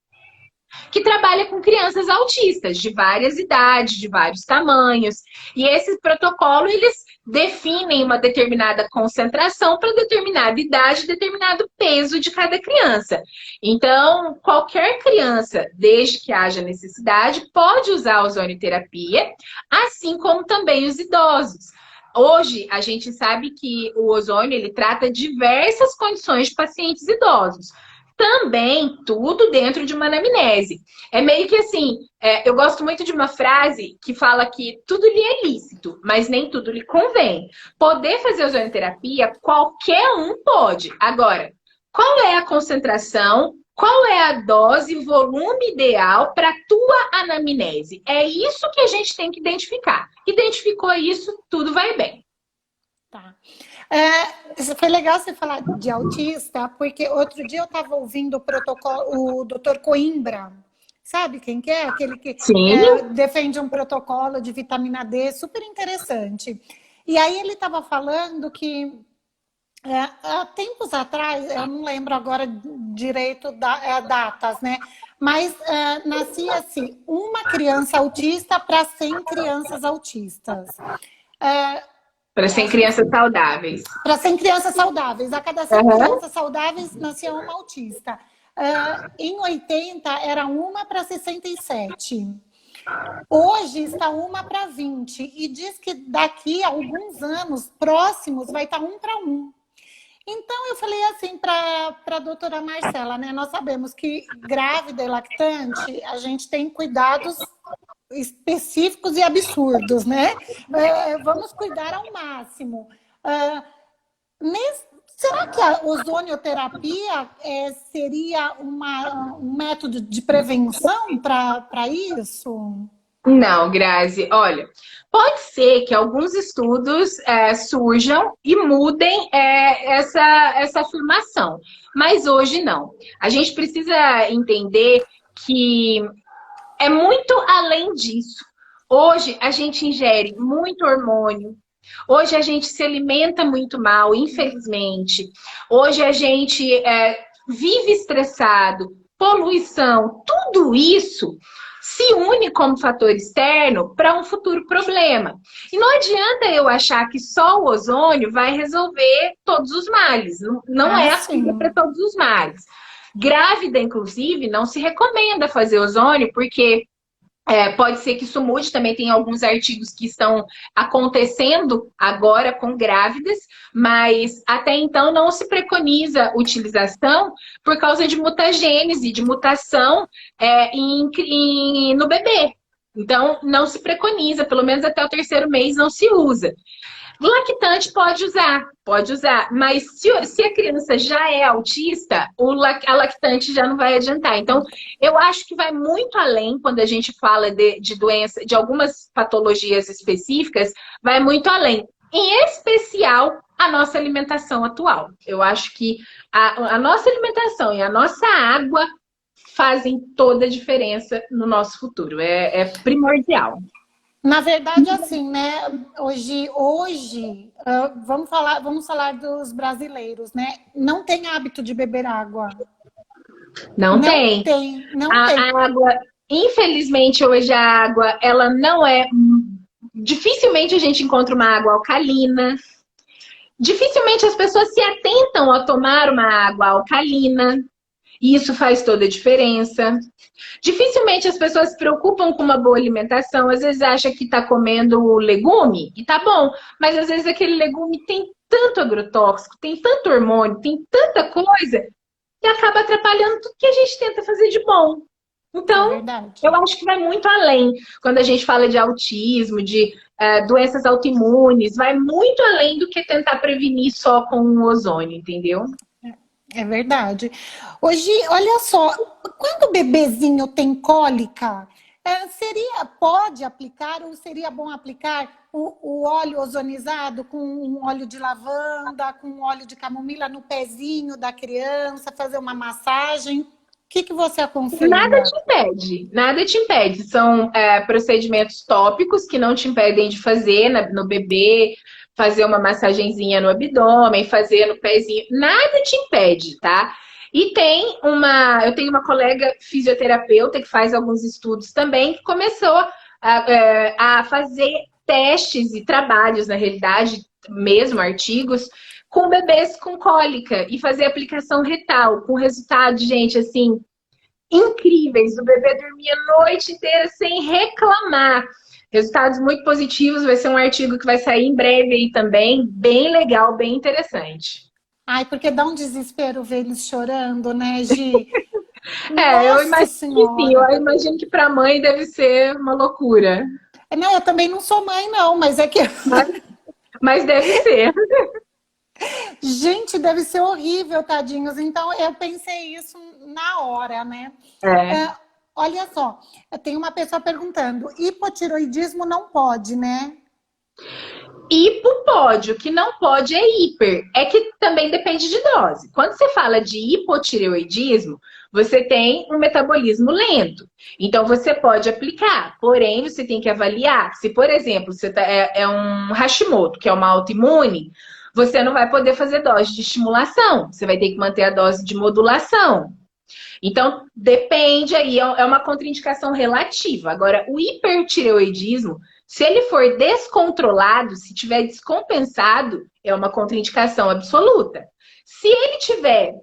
que trabalha com crianças autistas de várias idades, de vários tamanhos. E esse protocolo, eles definem uma determinada concentração para determinada idade, determinado peso de cada criança. Então, qualquer criança, desde que haja necessidade, pode usar a ozonioterapia, assim como também os idosos. Hoje, a gente sabe que o ozônio, ele trata diversas condições de pacientes idosos. Também tudo dentro de uma anamnese. É meio que assim, eu gosto muito de uma frase que fala que tudo lhe é lícito, mas nem tudo lhe convém. Poder fazer ozonioterapia, qualquer um pode. Agora, qual é a concentração, qual é a dose, volume ideal para a tua anamnese? É isso que a gente tem que identificar. Identificou isso, tudo vai bem. Tá. Foi legal você falar de autista, porque outro dia eu estava ouvindo o protocolo, o Dr. Coimbra, sabe quem que é? Aquele que defende um protocolo de vitamina D, super interessante. E aí ele estava falando que há tempos atrás, eu não lembro agora direito datas, né? Mas nascia assim, uma criança autista para 100 crianças autistas. Para serem crianças saudáveis. Para 100 crianças saudáveis. A cada 100 crianças saudáveis nascia uma autista. Em 80, era uma para 67. Hoje está uma para 20. E diz que daqui a alguns anos próximos vai estar 1 para 1. Então, eu falei assim para a doutora Marcela, né? Nós sabemos que grávida e lactante, a gente tem cuidados específicos e absurdos, né? Vamos cuidar ao máximo. Será que a ozonioterapia seria um método de prevenção para isso? Não, Grazi, olha, pode ser que alguns estudos surjam e mudem essa afirmação, mas hoje não. A gente precisa entender que é muito além disso. Hoje a gente ingere muito hormônio. Hoje a gente se alimenta muito mal, infelizmente. Hoje a gente vive estressado, poluição, tudo isso se une como fator externo para um futuro problema. E não adianta eu achar que só o ozônio vai resolver todos os males. Não é a cura para todos os males. Grávida, inclusive, não se recomenda fazer ozônio, porque pode ser que isso mude. Também tem alguns artigos que estão acontecendo agora com grávidas, mas até então não se preconiza utilização por causa de mutagênese, de mutação no bebê. Então, não se preconiza, pelo menos até o 3º mês não se usa. Lactante pode usar, mas se a criança já é autista, a lactante já não vai adiantar. Então, eu acho que vai muito além quando a gente fala de doença, de algumas patologias específicas, vai muito além. Em especial, a nossa alimentação atual. Eu acho que a nossa alimentação e a nossa água fazem toda a diferença no nosso futuro. É primordial. Na verdade, assim, né? Hoje vamos falar dos brasileiros, né? Não tem hábito de beber água. Não tem. A água, infelizmente, hoje a água, ela não é. Dificilmente a gente encontra uma água alcalina. Dificilmente as pessoas se atentam a tomar uma água alcalina. E isso faz toda a diferença. Dificilmente as pessoas se preocupam com uma boa alimentação. Às vezes acha que está comendo legume e tá bom, mas às vezes aquele legume tem tanto agrotóxico, tem tanto hormônio, tem tanta coisa que acaba atrapalhando tudo que a gente tenta fazer de bom. É Então, verdade. eu acho que vai muito além. Quando a gente fala de autismo, de doenças autoimunes, vai muito além do que tentar prevenir só com o ozônio, entendeu? É verdade. Hoje, olha só, quando o bebezinho tem cólica, pode aplicar ou seria bom aplicar o óleo ozonizado com um óleo de lavanda, com um óleo de camomila no pezinho da criança, fazer uma massagem? O que você Nada aconselha? te impede, nada te impede. São procedimentos tópicos que não te impedem de fazer no bebê, fazer uma massagenzinha no abdômen, fazer no pezinho, nada te impede, tá? E eu tenho uma colega fisioterapeuta que faz alguns estudos também, que começou a fazer testes e trabalhos, na realidade, mesmo artigos, com bebês com cólica e fazer aplicação retal, com resultado, gente, assim, incríveis. O bebê dormia a noite inteira sem reclamar. Resultados muito positivos. Vai ser um artigo que vai sair em breve aí também. Bem legal, bem interessante. Ai, porque dá um desespero ver eles chorando, né, Gi? Eu Nossa imagino que sim. Senhora! Eu imagino que para a mãe deve ser uma loucura. Não, eu também não sou mãe, não, mas é que Mas, mas deve ser. gente, deve ser horrível, tadinhos. Então, eu pensei isso na hora, né? É. É, olha só, tem uma pessoa perguntando: hipotiroidismo não pode, né? Hipopode, o que não pode é hiper. É que também depende de dose. Quando você fala de hipotireoidismo, você tem um metabolismo lento. Então você pode aplicar, porém você tem que avaliar. Se, por exemplo, é um Hashimoto, que é uma autoimune, você não vai poder fazer dose de estimulação. Você vai ter que manter a dose de modulação. Então, depende aí, é uma contraindicação relativa. Agora, o hipertireoidismo, se ele for descontrolado, se tiver descompensado, é uma contraindicação absoluta. Se ele tiver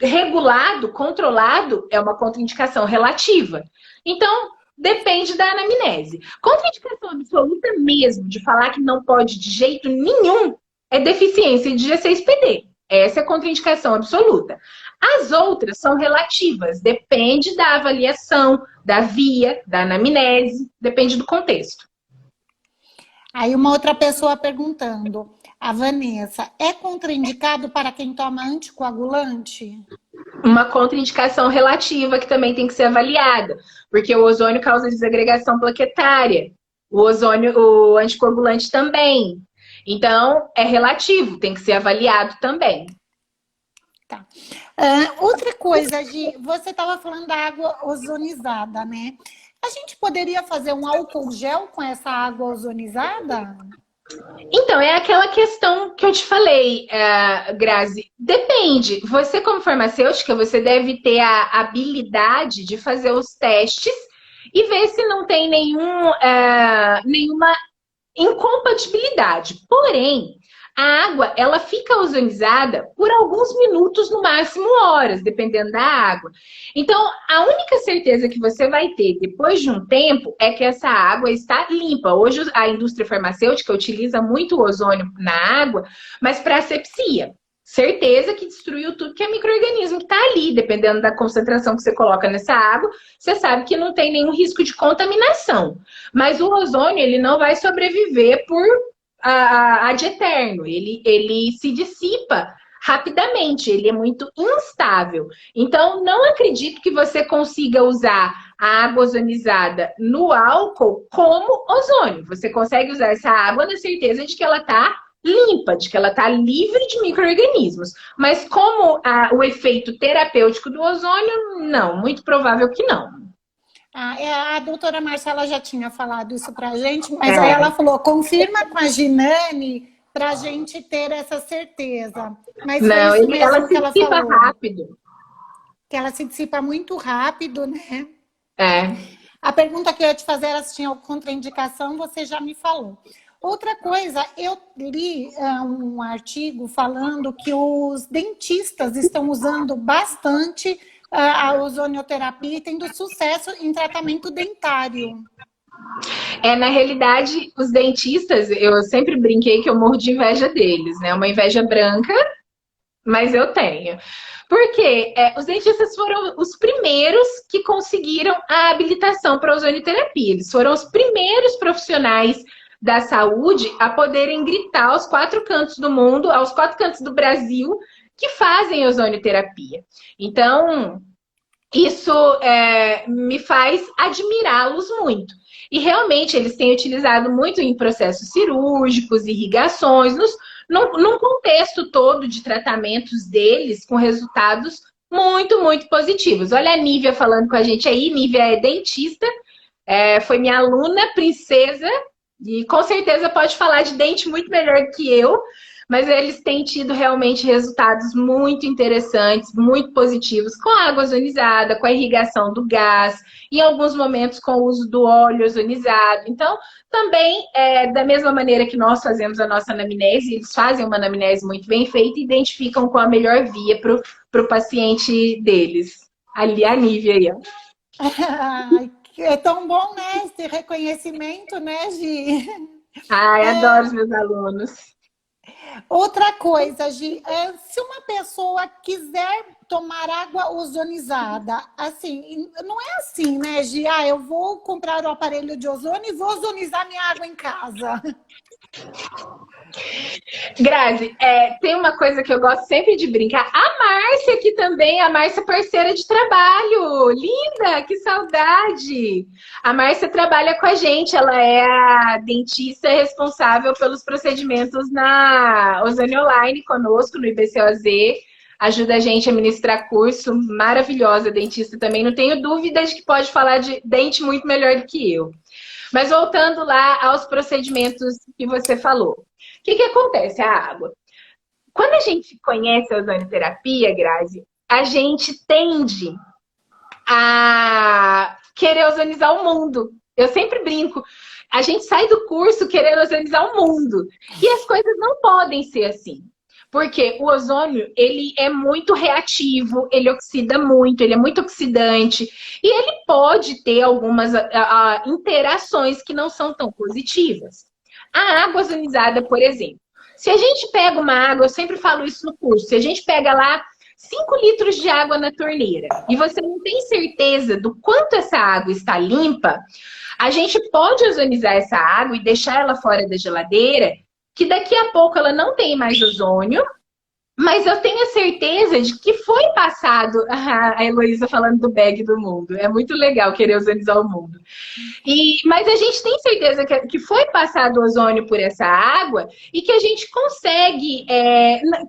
regulado, controlado, é uma contraindicação relativa. Então, depende da anamnese. Contraindicação absoluta mesmo, de falar que não pode de jeito nenhum, é deficiência de G6PD. Essa é a contraindicação absoluta. As outras são relativas, depende da avaliação, da via, da anamnese, depende do contexto. Aí uma outra pessoa perguntando: a Vanessa, é contraindicado para quem toma anticoagulante? Uma contraindicação relativa que também tem que ser avaliada, porque o ozônio causa desagregação plaquetária, o ozônio, o anticoagulante também. Então, é relativo, tem que ser avaliado também. Tá. Outra coisa, Gi, você estava falando da água ozonizada, né? A gente poderia fazer um álcool gel com essa água ozonizada? Então, é aquela questão que eu te falei, Grazi. Depende. Você, como farmacêutica, você deve ter a habilidade de fazer os testes e ver se não tem nenhuma incompatibilidade. Porém, a água, ela fica ozonizada por alguns minutos, no máximo horas, dependendo da água. Então, a única certeza que você vai ter depois de um tempo é que essa água está limpa. Hoje, a indústria farmacêutica utiliza muito o ozônio na água, mas para asepsia. Certeza que destruiu tudo que é micro-organismo que está ali, dependendo da concentração que você coloca nessa água, você sabe que não tem nenhum risco de contaminação. Mas o ozônio, ele não vai sobreviver por ad eterno. Ele se dissipa rapidamente, ele é muito instável. Então, não acredito que você consiga usar a água ozonizada no álcool como ozônio. Você consegue usar essa água na certeza de que ela está limpa, de que ela está livre de micro-organismos. Mas como o efeito terapêutico do ozônio, não, muito provável que não. A doutora Marcela já tinha falado isso para a gente, mas aí É. ela falou: confirma com a Ginane para a gente ter essa certeza. Mas foi Não, isso ela mesmo que se ela dissipa falou, rápido. que ela se dissipa muito rápido, né? É. A pergunta que eu ia te fazer era se tinha contraindicação, você já me falou. Outra coisa, eu li um artigo falando que os dentistas estão usando bastante a ozonioterapia e tendo sucesso em tratamento dentário. Na realidade, os dentistas, eu sempre brinquei que eu morro de inveja deles, né? Uma inveja branca, mas eu tenho. Porque os dentistas foram os primeiros que conseguiram a habilitação para ozonioterapia. Eles foram os primeiros profissionais da saúde a poderem gritar aos quatro cantos do mundo, aos quatro cantos do Brasil, que fazem ozonioterapia. Então, isso me faz admirá-los muito. E realmente eles têm utilizado muito em processos cirúrgicos, irrigações, num contexto todo de tratamentos deles com resultados muito, muito positivos. Olha a Nívia falando com a gente aí. Nívia é dentista, foi minha aluna, princesa, e com certeza pode falar de dente muito melhor que eu, mas eles têm tido realmente resultados muito interessantes, muito positivos, com a água ozonizada, com a irrigação do gás, em alguns momentos com o uso do óleo ozonizado. Então, também, da mesma maneira que nós fazemos a nossa anamnese, eles fazem uma anamnese muito bem feita e identificam qual a melhor via para o paciente deles. Ali a Nívia aí, ó. É tão bom, né, esse reconhecimento, né, Gi? Ai, adoro os meus alunos. Outra coisa, Gi, se uma pessoa quiser tomar água ozonizada, assim, não é assim, né, Gi? Ah, eu vou comprar o aparelho de ozônio e vou ozonizar minha água em casa. Grazi, tem uma coisa que eu gosto sempre de brincar. A Márcia aqui também, a Márcia parceira de trabalho. Linda, que saudade! A Márcia trabalha com a gente, ela é a dentista responsável pelos procedimentos na Ozone Online conosco, no IBCOZ. Ajuda a gente a ministrar curso, maravilhosa dentista também. Não tenho dúvidas de que pode falar de dente muito melhor do que eu. Mas voltando lá aos procedimentos que você falou. O que acontece? A água. Quando a gente conhece a ozonioterapia, Grazi, a gente tende a querer ozonizar o mundo. Eu sempre brinco. A gente sai do curso querendo ozonizar o mundo. E as coisas não podem ser assim. Porque o ozônio, ele é muito reativo, ele oxida muito, ele é muito oxidante. E ele pode ter algumas interações que não são tão positivas. A água ozonizada, por exemplo. Se a gente pega uma água, eu sempre falo isso no curso, se a gente pega lá 5 litros de água na torneira e você não tem certeza do quanto essa água está limpa, a gente pode ozonizar essa água e deixar ela fora da geladeira, que daqui a pouco ela não tem mais ozônio, mas eu tenho a certeza de que foi passado. A Heloísa falando do bag do mundo. É muito legal querer ozonizar o mundo. Mas a gente tem certeza que foi passado ozônio por essa água e que a gente consegue,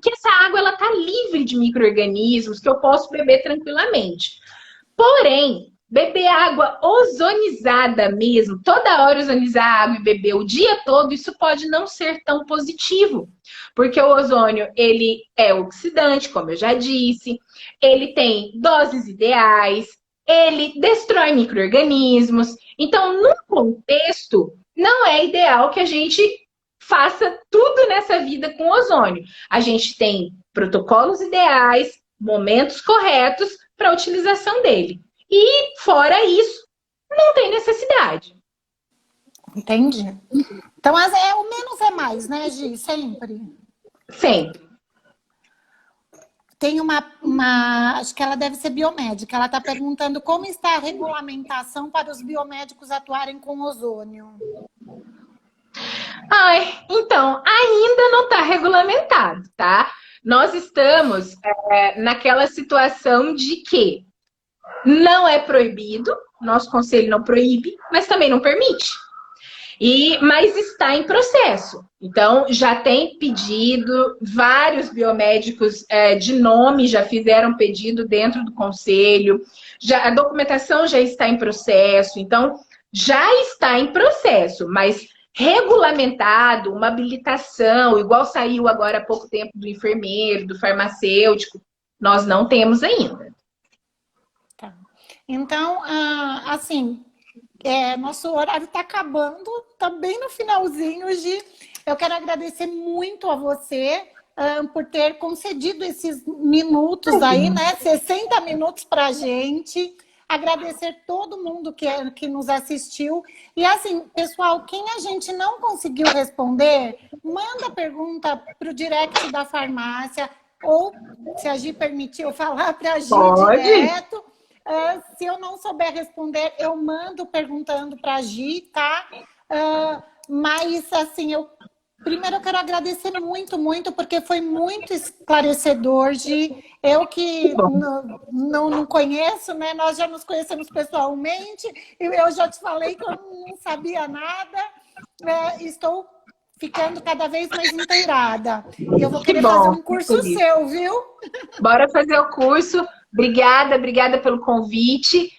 que essa água ela está livre de micro-organismos, que eu posso beber tranquilamente. Porém, beber água ozonizada mesmo, toda hora ozonizar água e beber o dia todo, isso pode não ser tão positivo. Porque o ozônio, ele é oxidante, como eu já disse, ele tem doses ideais, ele destrói micro-organismos. Então, no contexto, não é ideal que a gente faça tudo nessa vida com ozônio. A gente tem protocolos ideais, momentos corretos para a utilização dele. E, fora isso, não tem necessidade. Entendi. Então, o menos é mais, né, Gi? Sempre. Sempre. Tem acho que ela deve ser biomédica. Ela está perguntando como está a regulamentação para os biomédicos atuarem com ozônio. Então, ainda não está regulamentado, tá? Nós estamos naquela situação de que não é proibido, nosso conselho não proíbe, mas também não permite. Mas está em processo. Então, já tem pedido, vários biomédicos de nome já fizeram pedido dentro do conselho, a documentação já está em processo, então já está em processo, mas regulamentado, uma habilitação, igual saiu agora há pouco tempo do enfermeiro, do farmacêutico, nós não temos ainda. Tá. Então, assim, nosso horário está acabando, está bem no finalzinho, Gi. Eu quero agradecer muito a você por ter concedido esses minutos aí, né? 60 minutos para a gente. Agradecer todo mundo que nos assistiu. E assim, pessoal, quem a gente não conseguiu responder, manda pergunta para o direct da farmácia, ou, se a Gi permitir eu falar para a Gi direto. Se eu não souber responder, eu mando perguntando para a Gi, tá? Mas, assim, primeiro eu quero agradecer muito, muito, porque foi muito esclarecedor, Gi. Eu que não conheço, né? Nós já nos conhecemos pessoalmente, e eu já te falei que eu não sabia nada. Estou ficando cada vez mais inteirada. E eu vou querer fazer um curso seu, viu? Bora fazer o curso. Obrigada pelo convite.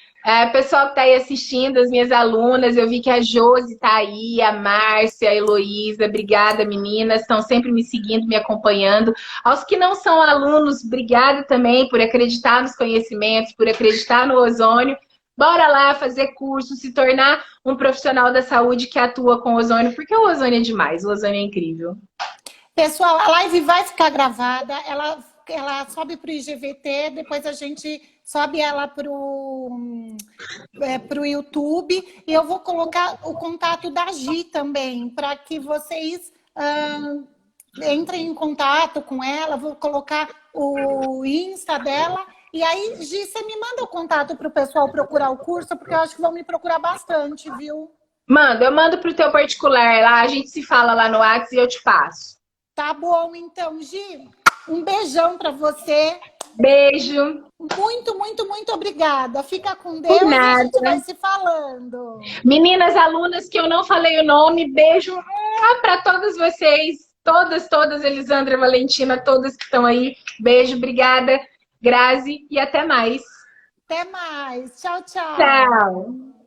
Pessoal que está aí assistindo, as minhas alunas, eu vi que a Josi está aí, a Márcia, a Heloísa, obrigada, meninas, estão sempre me seguindo, me acompanhando. Aos que não são alunos, obrigada também por acreditar nos conhecimentos, por acreditar no ozônio. Bora lá fazer curso, se tornar um profissional da saúde que atua com ozônio, porque o ozônio é demais, o ozônio é incrível. Pessoal, a live vai ficar gravada, ela sobe para o IGVT, depois a gente sobe ela para o YouTube, e eu vou colocar o contato da Gi também, para que vocês entrem em contato com ela, vou colocar o Insta dela, e aí, Gi, você me manda o contato para o pessoal procurar o curso, porque eu acho que vão me procurar bastante, viu? Eu mando para o teu particular lá, a gente se fala lá no WhatsApp e eu te passo. Tá bom, então, Gi, um beijão para você. Beijo. Muito, muito, muito obrigada. Fica com Deus e a gente vai se falando. Meninas, alunas que eu não falei o nome, beijo para todas vocês. Todas, Elisandra, Valentina, todas que estão aí. Beijo, obrigada, Grazi, e até mais. Até mais. Tchau, tchau. Tchau.